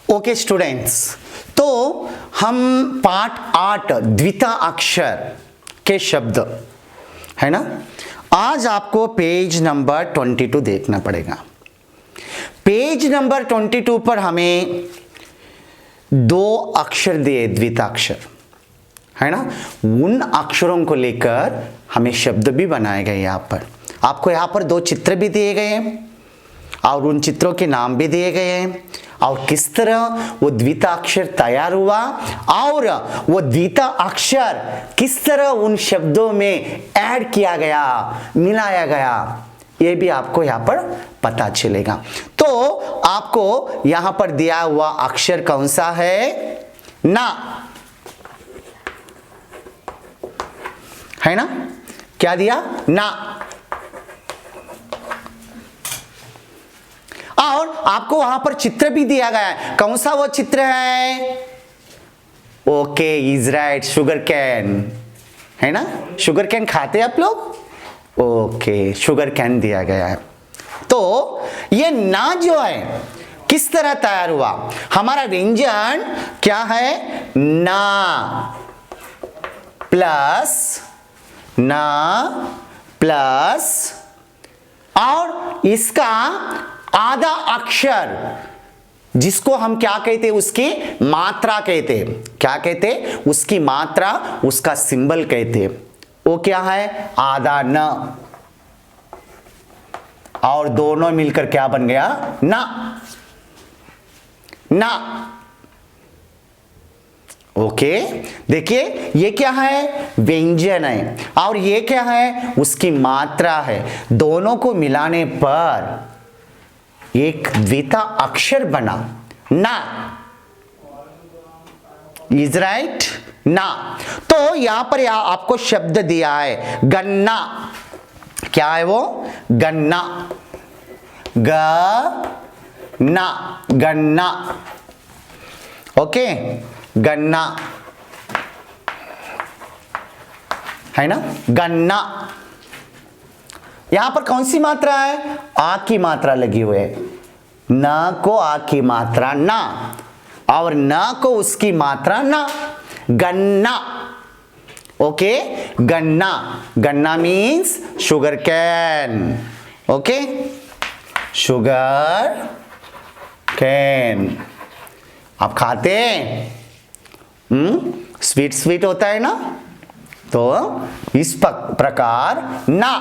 Okay students, तो हम पाठ 8 द्विता अक्षर के शब्द है ना, आज आपको पेज नंबर 22 देखना पड़ेगा। पेज नंबर 22 पर हमें 2 अक्षर दिए द्विताक्षर है ना, उन अक्षरों को लेकर हमें शब्द भी बनाए गए। यहाँ पर आपको यहाँ पर 2 चित्र भी दिए गए हैं और उन चित्रों के नाम भी दिए गए हैं और किस तरह वो द्विताक्षर तैयार हुआ और वो द्विता अक्षर किस तरह उन शब्दों में ऐड किया गया, मिलाया गया, ये भी आपको यहाँ पर पता चलेगा। तो आपको यहाँ पर दिया हुआ अक्षर कौन सा है? ना, है ना, क्या दिया? ना। और आपको वहां पर चित्र भी दिया गया है, कौन सा वो चित्र है? Okay, is right, sugar cane है ना, शुगर कैन खाते हैं आप लोग? ओके, शुगर कैन दिया गया है। तो ये ना जो है किस तरह तैयार हुआ? हमारा व्यंजन क्या है? ना प्लस और इसका आधा अक्षर जिसको हम क्या कहते हैं? उसकी मात्रा कहते हैं। क्या कहते हैं? उसकी मात्रा, उसका सिंबल कहते हैं। वो क्या है? आधा न, और दोनों मिलकर क्या बन गया? ना। ना। ओके, देखिए ये क्या है? व्यंजन है और ये क्या है? उसकी मात्रा है। दोनों को मिलाने पर एक द्विता अक्षर बना, ना। Is right? ना। तो यहां पर आपको शब्द दिया है गन्ना। क्या है वो? गन्ना। गन्ना, गन्ना। ओके, गन्ना है ना, गन्ना। यहां पर कौन सी मात्रा है? आ की मात्रा लगी हुई है। न को आ की मात्रा ना और न को उसकी मात्रा ना, गन्ना। ओके, गन्ना। गन्ना means sugar cane. Okay, sugar cane आप खाते हैं? स्वीट स्वीट होता है ना, तो इस प्रकार ना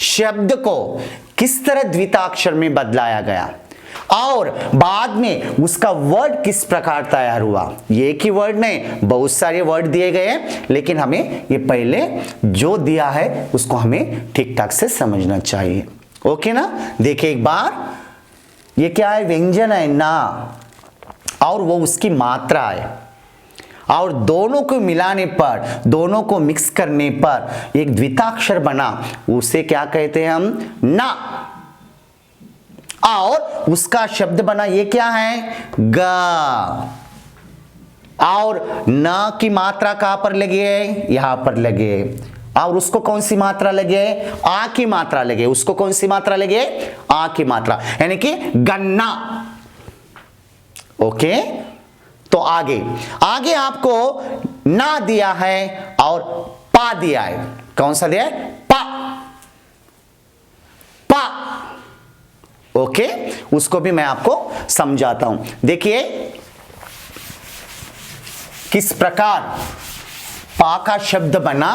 शब्द को किस तरह द्विताक्षर में बदलाया गया और बाद में उसका वर्ड किस प्रकार तैयार हुआ। एक ही वर्ड नहीं, बहुत सारे वर्ड दिए गए हैं, लेकिन हमें ये पहले जो दिया है उसको हमें ठीक ठाक से समझना चाहिए। ओके ना, देखिए एक बार, ये क्या है? व्यंजन है ना, और वो उसकी मात्रा है और दोनों को मिलाने पर, दोनों को मिक्स करने पर एक द्विताक्षर बना, उसे क्या कहते हैं हम? ना। और उसका शब्द बना, ये क्या है? ग। और न की मात्रा कहां पर लगी है? यहां पर लगे। और उसको कौन सी मात्रा लगे? आ की मात्रा लगे। उसको कौन सी मात्रा लगे? आ की मात्रा, यानी कि गन्ना। ओके, तो आगे आगे आपको ना दिया है और पा दिया है। कौन सा दिया है? पा। पा। ओके, उसको भी मैं आपको समझाता हूं। देखिए किस प्रकार पा का शब्द बना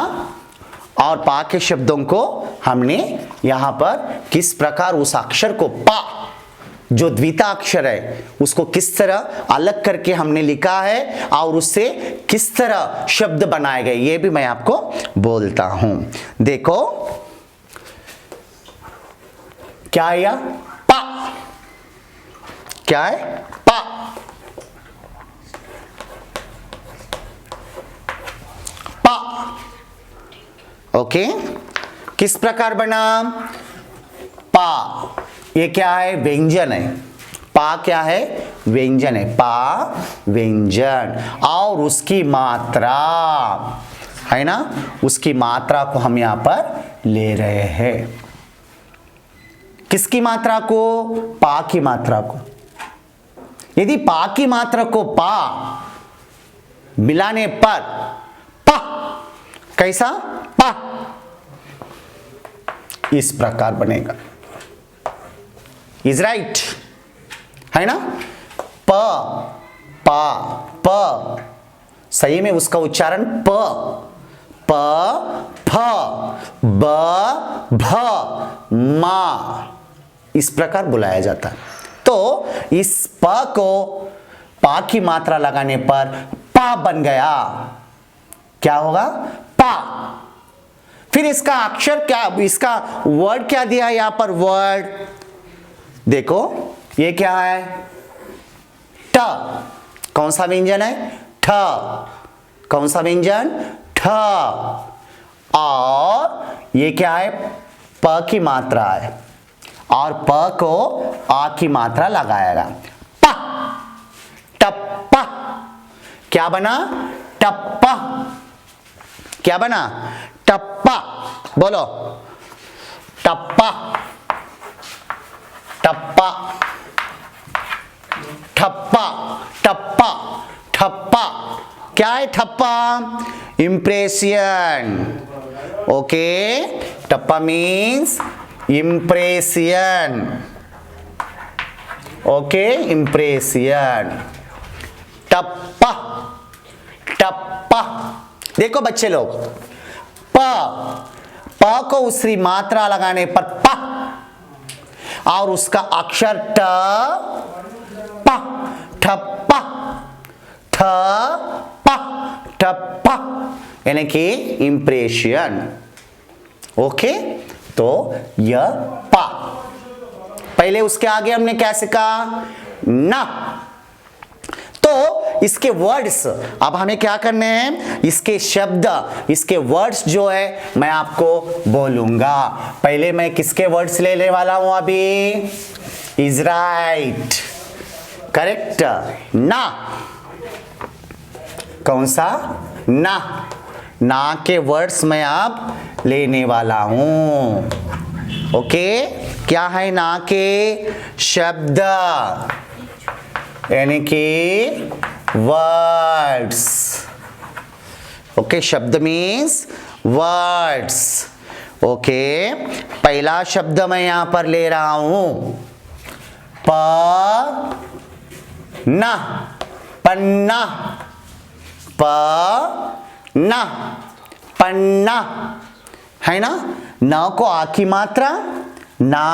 और पा के शब्दों को हमने यहां पर किस प्रकार उस अक्षर को पा, जो द्विता अक्षर है, उसको किस तरह अलग करके हमने लिखा है और उससे किस तरह शब्द बनाए गए, ये भी मैं आपको बोलता हूं। देखो क्या है? यह पा। क्या है? पा। पा। ओके, किस प्रकार बना? पा। ये क्या है? व्यंजन है। पा क्या है? व्यंजन है। पा व्यंजन और उसकी मात्रा है ना, उसकी मात्रा को हम यहां पर ले रहे हैं। किसकी मात्रा को? पा की मात्रा को। यदि पा की मात्रा को पा मिलाने पर पा, कैसा पा, इस प्रकार बनेगा। इज राइट, है ना। प, पा, प, सही में उसका उच्चारण प, प, फ, ब, भ, मा, इस प्रकार बुलाया जाता है। तो इस प को पा की मात्रा लगाने पर पा बन गया। क्या होगा? पा। फिर इसका अक्षर क्या, इसका वर्ड क्या दिया है यहां पर? वर्ड देखो, ये क्या है? ठ। कौन सा व्यंजन है? ठ। कौन सा व्यंजन? ठ। और ये क्या है? प की मात्रा है, और प को आ की मात्रा लगाएगा। प, टप्पा। क्या बना? टप्पा। क्या बना? टप्पा। बोलो, टप्पा, टप्पा, ठप्पा, टप्पा, ठप्पा। क्या है ठप्पा? इंप्रेशन। ओके, टप्पा मीन्स इंप्रेशन। Okay, impression. टप्पा, टप्पा। देखो बच्चे लोग, प, प को उसकी मात्रा लगाने पर प, और उसका अक्षर ट, प, ठप्पा, ठ, प, ठप्पा, यानी कि इंप्रेशन। ओके, तो यह पा। पहले उसके आगे हमने क्या सीखा? ना। तो इसके वर्ड्स अब हमें क्या करने हैं? इसके शब्द, इसके वर्ड्स जो है मैं आपको बोलूंगा। पहले मैं किसके वर्ड्स लेने वाला हूं अभी? Is right, correct. ना। कौन सा? ना। ना के वर्ड्स मैं आप लेने वाला हूं। ओके, क्या है ना के शब्द? यानी कि वर्ड्स। ओके, शब्द मीन्स वर्ड्स। ओके, पहला शब्द मैं यहां पर ले रहा हूं, प, ना, पन्ना। प, ना, पन्ना, है ना। न को आ की मात्रा ना,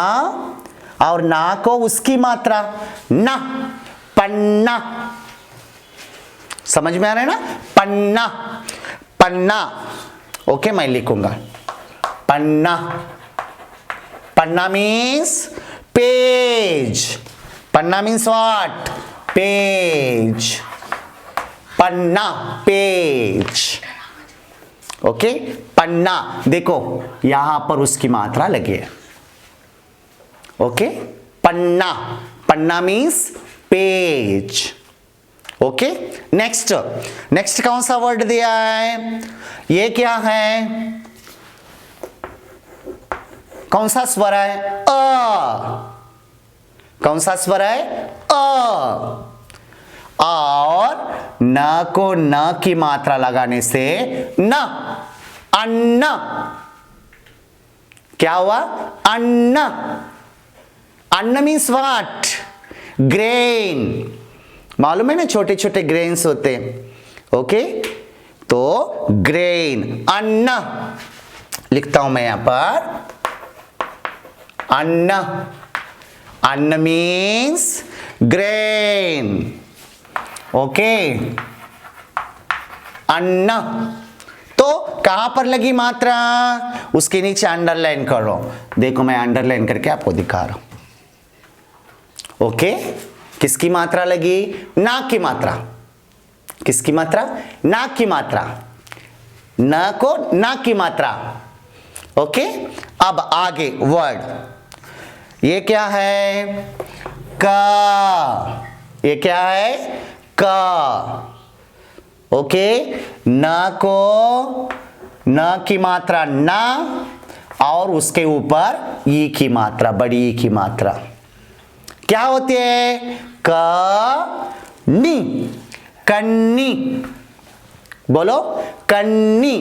और ना को उसकी मात्रा ना, पन्ना। समझ में आ रहा है ना? पन्ना, पन्ना। ओके, मैं लिखूंगा पन्ना। पन्ना मीन्स पेज। पन्ना मीन्स व्हाट? पेज। पन्ना, पेज। ओके, पन्ना। देखो यहां पर उसकी मात्रा लगी है। ओके, पन्ना। पन्ना means page. Okay, next. Next कौन सा वर्ड दिया है? ये क्या है? कौन सा स्वर है? अ। कौन सा स्वर है? अ। और न को न की मात्रा लगाने से न, अन्न। क्या हुआ? अन्न। अन्न मीन्स व्हाट? ग्रेन। मालूम है ना, छोटे छोटे ग्रेन्स होते हैं। ओके, तो ग्रेन, अन्न। लिखता हूं मैं यहां पर अन्न। अन्न मीन्स ग्रेन। ओके, अन्न। तो कहां पर लगी मात्रा? उसके नीचे अंडरलाइन करो। देखो मैं अंडरलाइन करके आपको दिखा रहा हूं। ओके, किसकी मात्रा लगी? ना की मात्रा। किसकी मात्रा? ना की मात्रा। न को ना की मात्रा। ओके, अब आगे वर्ड। ये क्या है? का। ये क्या है? का। ओके, न को न की मात्रा ना, और उसके ऊपर ई की मात्रा, बड़ी ई की मात्रा क्या होती है? नी, कन्नी, बोलो कन्नी।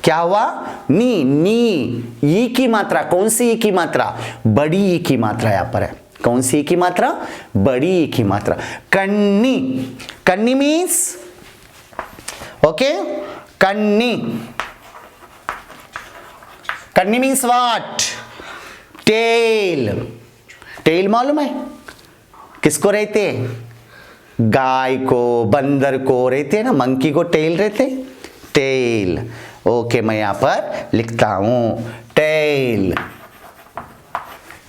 क्या हुआ? नी, नी, ई की मात्रा, कौन सी ई की मात्रा? बड़ी ई की मात्रा यहां पर है। कौन सी ई की मात्रा? बड़ी ई की मात्रा, कन्नी। कन्नी मीन्स, ओके, कन्नी। कन्नी मीन्स व्हाट? टेल। टेल मालूम है किसको रहते? गाय को, बंदर को रहते हैं ना, मंकी को टेल रहते, टेल। ओके, मैं यहां पर लिखता हूं टेल।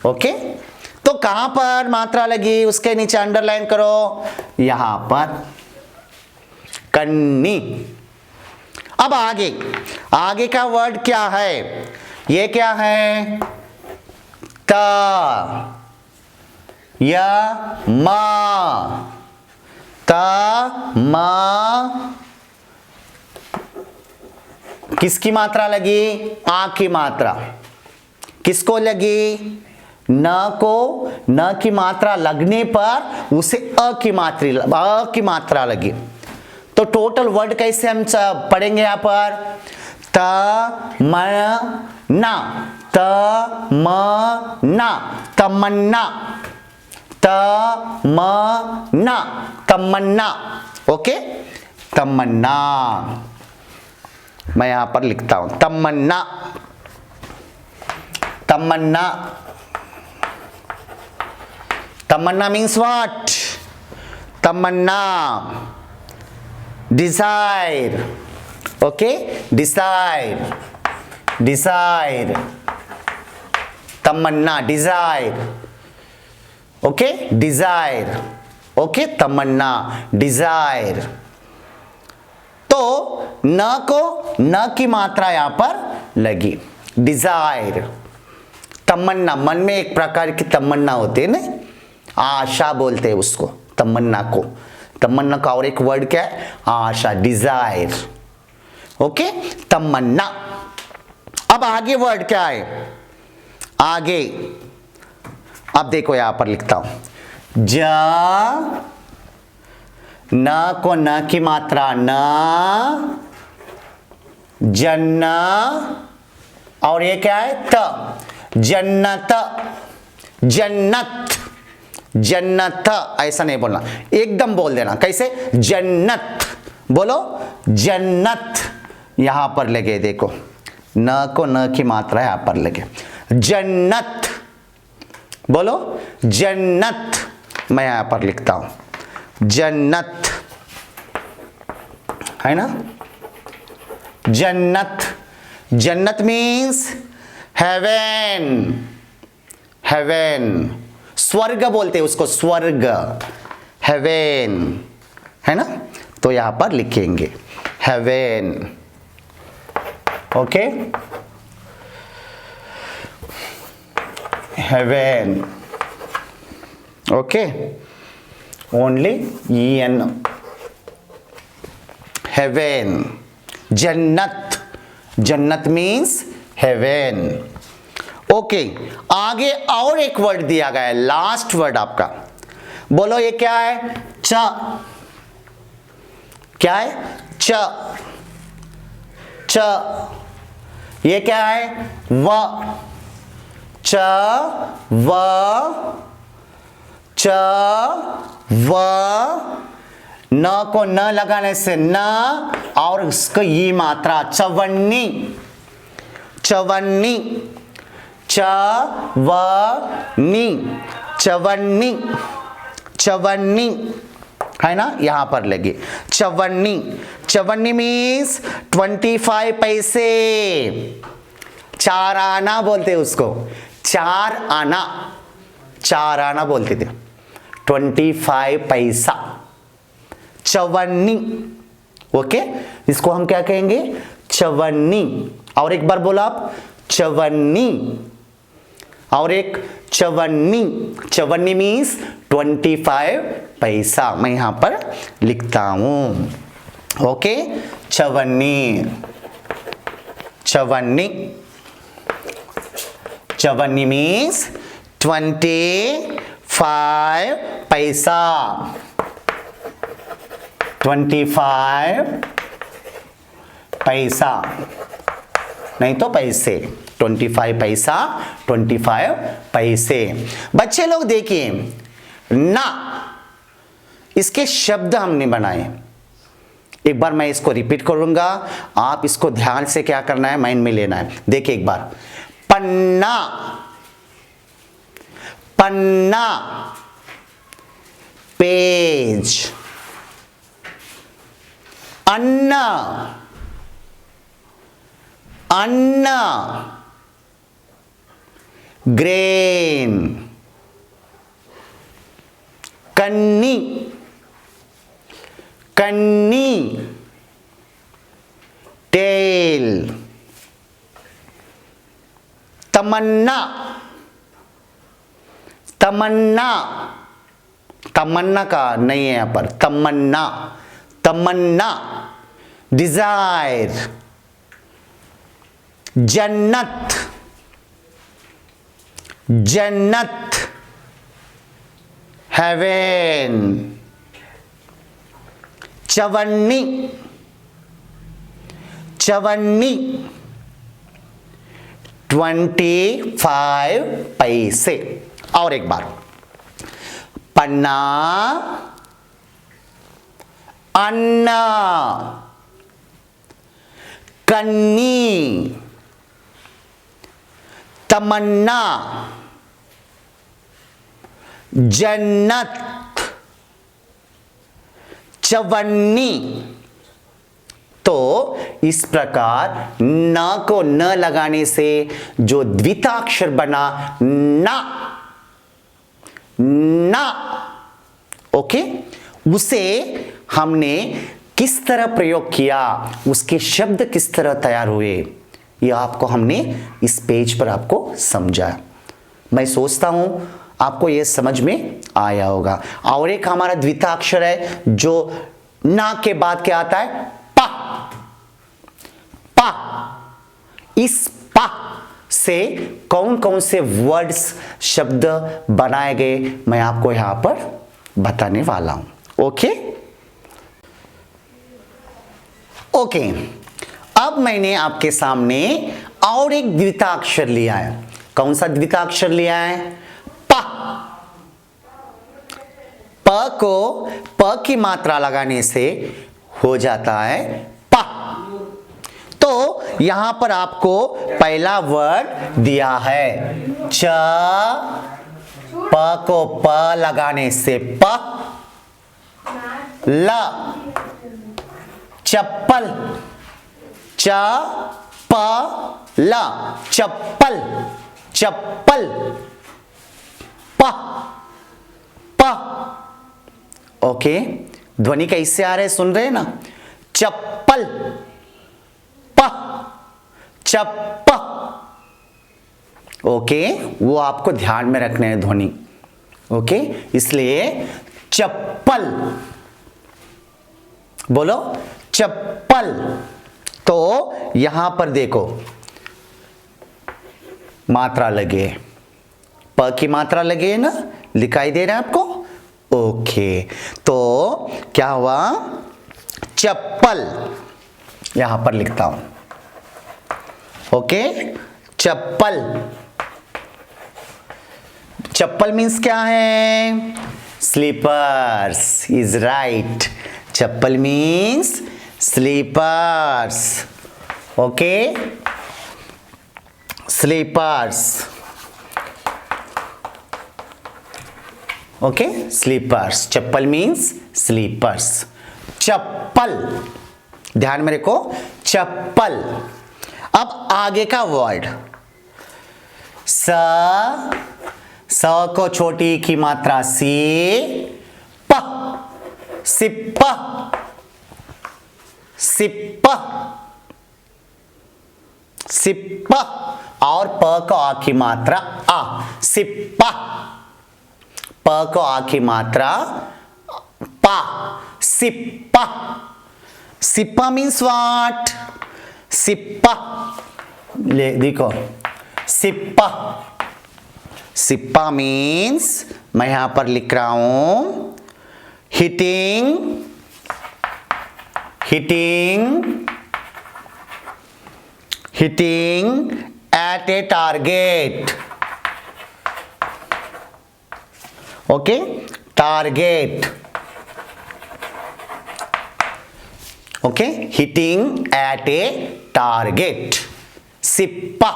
ओके, तो कहां पर मात्रा लगी उसके नीचे अंडरलाइन करो, यहां पर, कन्नी। अब आगे, आगे का वर्ड क्या है? ये क्या है? ता या मा, ता मा, किसकी मात्रा लगी? आ की मात्रा। किसको लगी? न को, न की मात्रा लगने पर उसे अ की मात्रा लगी। तो टोटल वर्ड कैसे हम पढ़ेंगे यहां पर? त म ना, त म ना, तमन्ना, त म ना, तमन्ना। ओके, तमन्ना मैं यहां पर लिखता हूं, तमन्ना, तमन्ना। तमन्ना मीन्स व्हाट? तमन्ना, डिजायर। ओके, डिजायर, डिजायर, तमन्ना, डिजायर। Okay, desire. ओके, तमन्ना, डिजायर। तो न को, न की मात्रा यहां पर लगी, डिजायर। तमन्ना, मन में एक प्रकार की तमन्ना होती है ना, आशा बोलते हैं उसको, तमन्ना को। तमन्ना का और एक वर्ड क्या है? आशा, डिजायर। ओके, तमन्ना। अब आगे वर्ड क्या है? आगे अब देखो, यहां पर लिखता हूं, जा, न को न की मात्रा न, जन्ना, और ये क्या है? त, जन्नत, जन्नत, जन्नत। ऐसा नहीं बोलना, एकदम बोल देना। कैसे? जन्नत, बोलो जन्नत। यहां पर लगे, देखो, न को न की मात्रा यहां पर लगे, जन्नत, बोलो जन्नत। मैं यहां पर लिखता हूं जन्नत, है ना, जन्नत। जन्नत मीन्स हेवन, हेवन, स्वर्ग बोलते हैं उसको, स्वर्ग, हेवन, है ना। तो यहां पर लिखेंगे heaven. Okay, heaven. Okay, only EN, heaven, जन्नत। जन्नत मीन्स हेवन। ओके, आगे और एक वर्ड दिया गया है, लास्ट वर्ड आपका, बोलो ये क्या है? च, क्या है? च, च। ये क्या है? व, च, व, च, व। न को न लगाने से न, और इसको ये मात्रा, चवन्नी, चवन्नी, च, व, नी, चवन्नी, चवन्नी, है ना। यहां पर लगे चवन्नी। चवन्नी मीन्स 25 पैसे, 4 आना बोलते हैं उसको, 4 आना, 4 आना बोलते थे, 25 पैसा, चवन्नी। ओके, इसको हम क्या कहेंगे? चवन्नी। और एक बार बोलो आप, चवन्नी, और एक चवन्नी। चवन्नी मीन्स 25 पैसा। मैं यहां पर लिखता हूं, ओके, चवन्नी, चवन्नी। चवन्नी मीन्स 25 पैसा, 25 पैसा, नहीं तो पैसे, 25 पैसा, 25 पैसे। बच्चे लोग देखिए ना, इसके शब्द हमने बनाए। एक बार मैं इसको रिपीट करूंगा, आप इसको ध्यान से क्या करना है, माइंड में लेना है। देखिए एक बार, पन्ना, पन्ना, पेज, अन्ना, अन्ना, ग्रेन, कन्नी, कन्नी, टेल, तमन्ना, तमन्ना, तमन्ना का नहीं है यहां पर, तमन्ना, तमन्ना, डिजायर, जन्नत, जन्नत, हेवन, चवन्नी, चवन्नी, 25 पैसे। और एक बार, पन्ना, अन्ना, कन्नी, तमन्ना, जन्नत, चवन्नी। तो इस प्रकार न को न लगाने से जो द्विताक्षर बना ना, ना, ओके, उसे हमने किस तरह प्रयोग किया, उसके शब्द किस तरह तैयार हुए, ये आपको हमने इस पेज पर आपको समझाया। मैं सोचता हूं आपको यह समझ में आया होगा। और एक हमारा द्विताक्षर है जो ना के बाद क्या आता है, पा, पा। इस पा से कौन कौन से वर्ड्स, शब्द बनाए गए, मैं आपको यहां पर बताने वाला हूं। ओके ओके, अब मैंने आपके सामने और एक द्विताक्षर लिया है। कौन सा द्विताक्षर लिया है, प। प को प की मात्रा लगाने से हो जाता है प। तो यहां पर आपको पहला वर्ड दिया है च, प को प लगाने से प, ल, चप्पल, च प ल, चप्पल, चप्पल, प, प। ओके, ध्वनि कैसे आ रहे, सुन रहे हैं ना, चप्पल, प, चप्प। ओके, वो आपको ध्यान में रखने हैं ध्वनि। ओके, इसलिए चप्पल, बोलो चप्पल। तो यहां पर देखो मात्रा लगे, प की मात्रा लगे है ना, दिखाई दे रहा है आपको। ओके, तो क्या हुआ, चप्पल, यहां पर लिखता हूं। ओके, चप्पल, चप्पल मीन्स क्या है, स्लीपर्स, इज राइट। चप्पल means slippers. Okay, slippers. Okay, slippers, चप्पल मीन्स स्लीपर्स। चप्पल, ध्यान में रखो, चप्पल। अब आगे का वर्ड, स, स को छोटी की मात्रा सी, प, सिप्पा, सिप्पा, सिप्पा। और प को आ की मात्रा आ, सिप्पा। प को आ की मात्रा पा, सिप्पा। सिप्पा मीन्स व्हाट, सिप्पा। ले देखो, सिप्पा, सिप्पा मीन्स मैं यहां पर लिख रहा हूं hitting at a target. Okay, target. Okay, hitting at a target. सिप्पा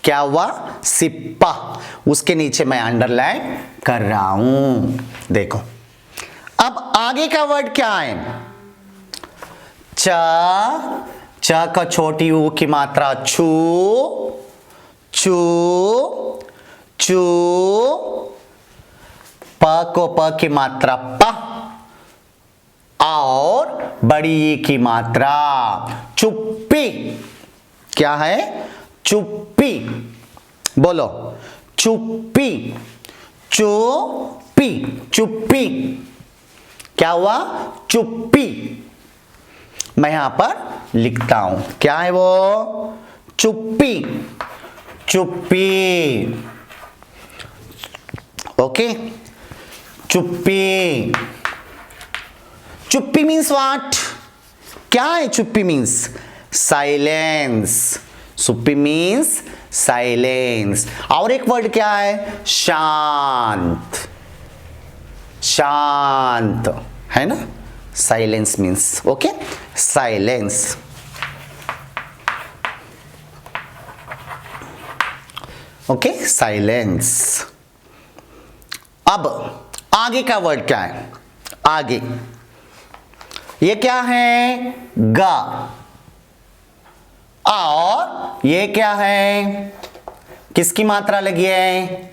क्या हुआ? सिप्पा. उसके नीचे मैं अंडरलाइन कर रहा हूं. देखो अब आगे का वर्ड क्या है? च का छोटी ऊ की मात्रा छू, चू, चू. प को प की मात्रा प और बड़ी ई की मात्रा चुप्पी. क्या है? चुप्पी. बोलो चुप्पी. चुप्पी. चुप्पी. क्या हुआ? चुप्पी. मैं यहां पर लिखता हूं. क्या है वो? चुप्पी. चुप्पी. ओके, चुप्पी. चुप्पी मीन्स व्हाट? क्या है चुप्पी मीन्स? साइलेंस. चुप्पी मीन्स साइलेंस. और एक वर्ड क्या है? शांत. शांत है ना? Silence means. Okay, silence. Okay, silence. अब आगे का वर्ड क्या है? आगे ये क्या है? गा. और ये क्या है? किसकी मात्रा लगी है?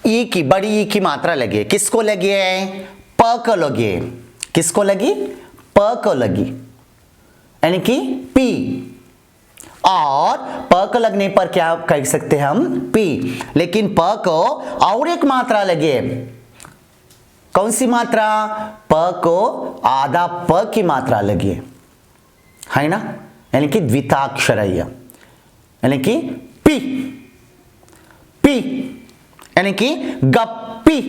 ई की, बड़ी ई की मात्रा लगी है. किसको लगी है? प को लगी है. किसको लगी? प को लगी, यानी कि पी. और प को लगने पर क्या कह सकते हैं हम? पी. लेकिन प को और एक मात्रा लगी है. कौन सी मात्रा? प को आधा प की मात्रा लगी है ना? यानी कि द्विताक्षर है, यानी कि पी. पी यानी कि गप्पी.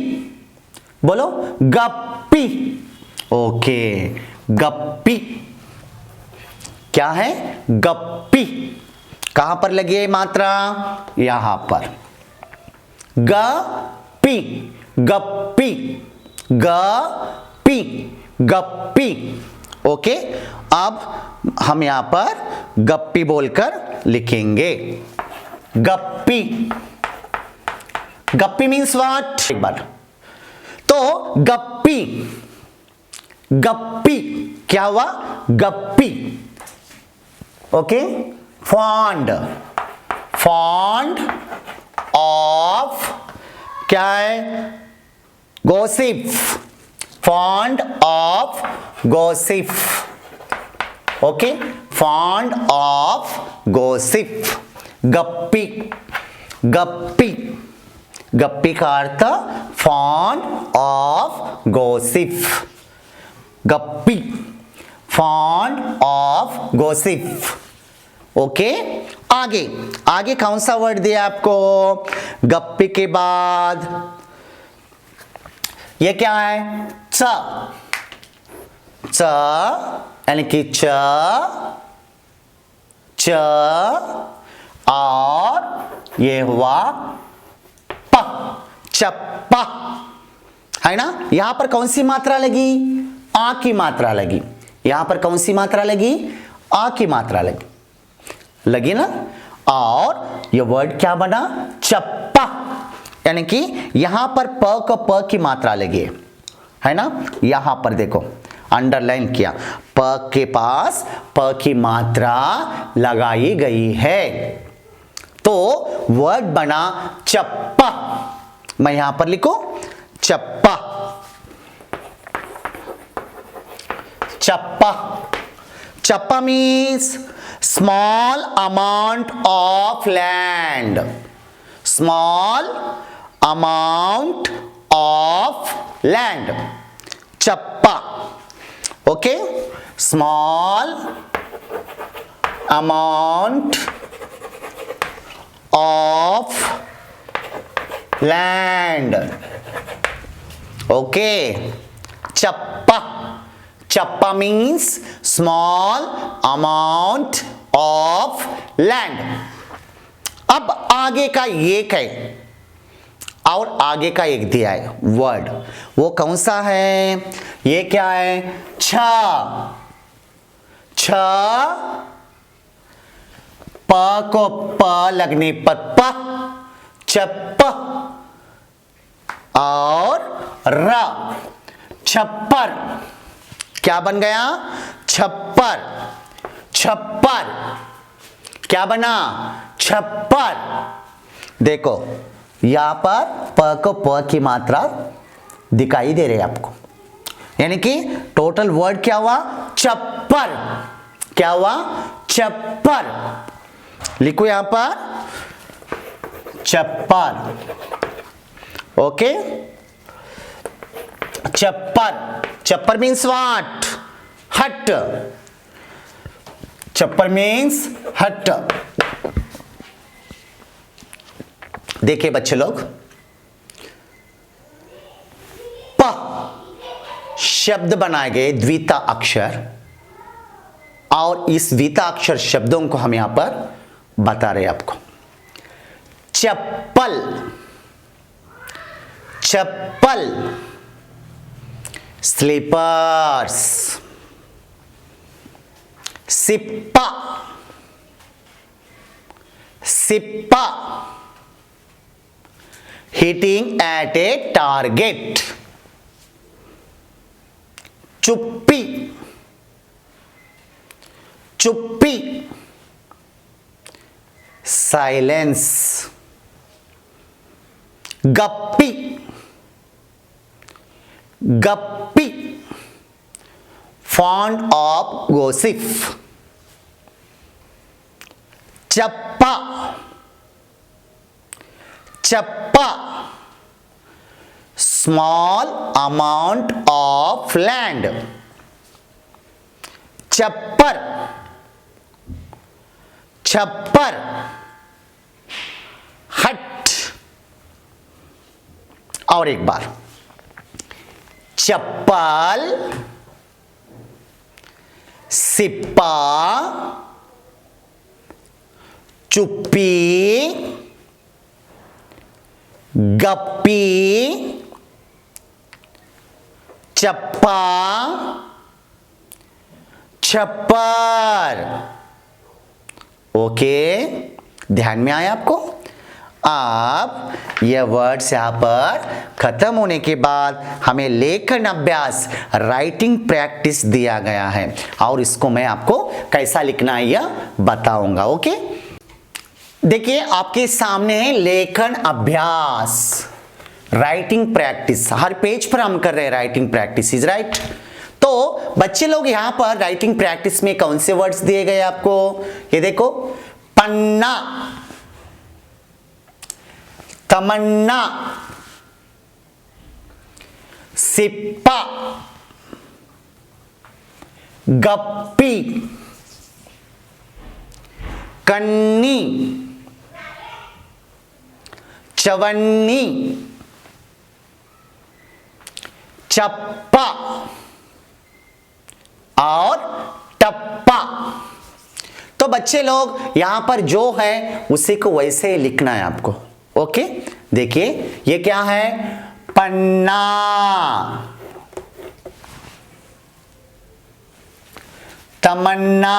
बोलो गप्पी. ओके, गप्पी. क्या है? गप्पी. कहां पर लगी है मात्रा? यहां पर. गप्पी. गप्पी. गप्पी. गप्पी. ओके, अब हम यहां पर गप्पी बोलकर लिखेंगे. गप्पी. गप्पी मीन्स व्हाट? एक बार तो गप्पी. गप्पी क्या हुआ? गप्पी. Okay, fond. फॉन्ड ऑफ क्या है? Gossip. Fond of gossip. Okay, fond of gossip. गप्पी. गप्पी. गप्पी का अर्थ फॉन्ड ऑफ गॉसिप. गप्पी, फॉन्ड ऑफ गॉसिप. ओके, आगे आगे कौन सा वर्ड दिया आपको? गप्पी के बाद ये क्या है? च. च यानी कि च. च और ये हुआ प. चप्पा है ना? यहां पर कौन सी मात्रा लगी? आ की मात्रा लगी. यहां पर कौन सी मात्रा लगी? आ की मात्रा लगी. लगी ना? और ये वर्ड क्या बना? चप्पा. यानी कि यहां पर प को प की मात्रा लगी है ना? यहां पर देखो अंडरलाइन किया. प के पास प की मात्रा लगाई गई है, तो वर्ड बना चप्पा. मैं यहां पर लिखो चप्पा. चप्पा. चप्पा means small amount of land. Small amount of land. चप्पा. Okay, small amount of land. Okay, चप्पा, चप्पा means small amount of land. अब आगे का ये है और आगे का एक दिया है वर्ड, वो कौन सा है? ये क्या है? छ, छ, प को प लगने पर प, चप्प, और र, छप्पर। क्या बन गया? छप्पर। छप्पर क्या बना? छप्पर। देखो यहां पर प को प की मात्रा दिखाई दे रही है आपको, यानी कि टोटल वर्ड क्या हुआ? छप्पर। क्या हुआ? छप्पर। लिखो यहां पर छप्पर। ओके, छप्पर। छप्पर मीन्स व्हाट? हट। छप्पर मीन्स हट। देखिए बच्चे लोग, प शब्द बनाए गए द्विता अक्षर, और इस द्विता अक्षर शब्दों को हम यहां पर बता रहे हैं आपको। चप्पल, चप्पल, स्लीपर्स, सिप्पा, सिप्पा, हिटिंग एट ए टारगेट, चुप्पी, चुप्पी, साइलेंस, गप्पी, गप्पी, फॉन्ड ऑफ गोसिप, चप्पा, चप्पा, स्मॉल अमाउंट ऑफ लैंड, छप्पर, छप्पर, हट। और एक बार, चप्पल, सिप्पा, चुप्पी, गप्पी, चप्पा, छप्पर। ओके, ध्यान में आया आपको? अब यह वर्ड्स यहां पर खत्म होने के बाद हमें लेखन अभ्यास, राइटिंग प्रैक्टिस दिया गया है, और इसको मैं आपको कैसा लिखना है यह बताऊंगा। ओके, देखिए आपके सामने है लेखन अभ्यास, राइटिंग प्रैक्टिस। हर पेज पर हम कर रहे हैं राइटिंग प्रैक्टिस, इज राइट। तो बच्चे लोग यहां पर राइटिंग प्रैक्टिस में कौन से वर्ड्स दिए गए आपको? ये देखो, पन्ना, तमन्ना, सिप्पा, गप्पी, कन्नी, चवन्नी, चप्पा और टप्पा। तो बच्चे लोग यहां पर जो है उसी को वैसे ही लिखना है आपको। ओके, देखिए ये क्या है? पन्ना, तमन्ना,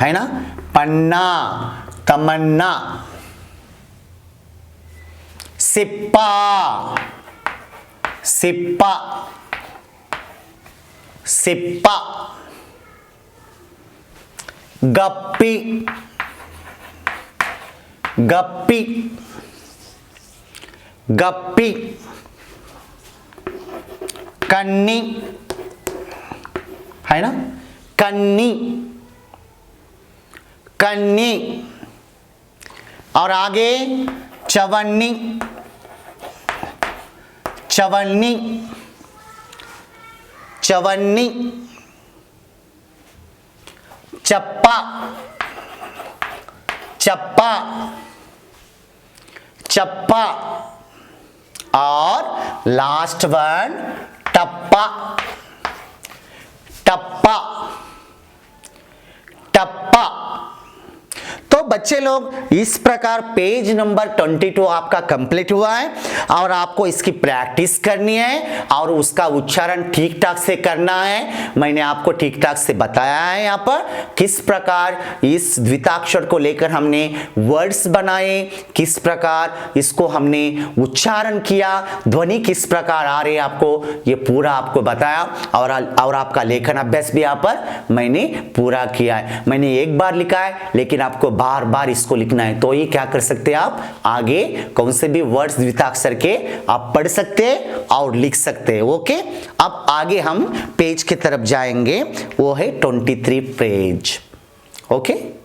है ना? पन्ना, तमन्ना, सिप्पा, सिप्पा, सिप्पा, गप्पी, गप्पी, गप्पी, कन्नी, है ना? कन्नी, कन्नी, और आगे चवन्नी, चवन्नी, चवन्नी, चप्पा, चप्पा, चप्पा, और लास्ट वन टप्पा, टप्पा, टप्पा। तो बच्चे लोग इस प्रकार पेज नंबर 22 आपका कंप्लीट हुआ है और आपको इसकी प्रैक्टिस करनी है और उसका उच्चारण ठीक ठाक से करना है। मैंने आपको ठीक ठाक से बताया है यहाँ पर किस प्रकार इस द्विताक्षर को लेकर हमने वर्ड्स बनाए, किस प्रकार इसको हमने उच्चारण किया, ध्वनि किस प्रकार आ रही है आपको, ये पूरा आपको बताया और आपका लेखन अभ्यास भी यहाँ पर मैंने पूरा किया है। मैंने एक बार लिखा है लेकिन आपको बार बार इसको लिखना है, तो ये क्या कर सकते हैं आप आगे कौन से भी वर्ड्स द्विताक्षर के आप पढ़ सकते हैं और लिख सकते हैं। ओके, अब आगे हम पेज की तरफ जाएंगे, वो है 23 पेज। ओके।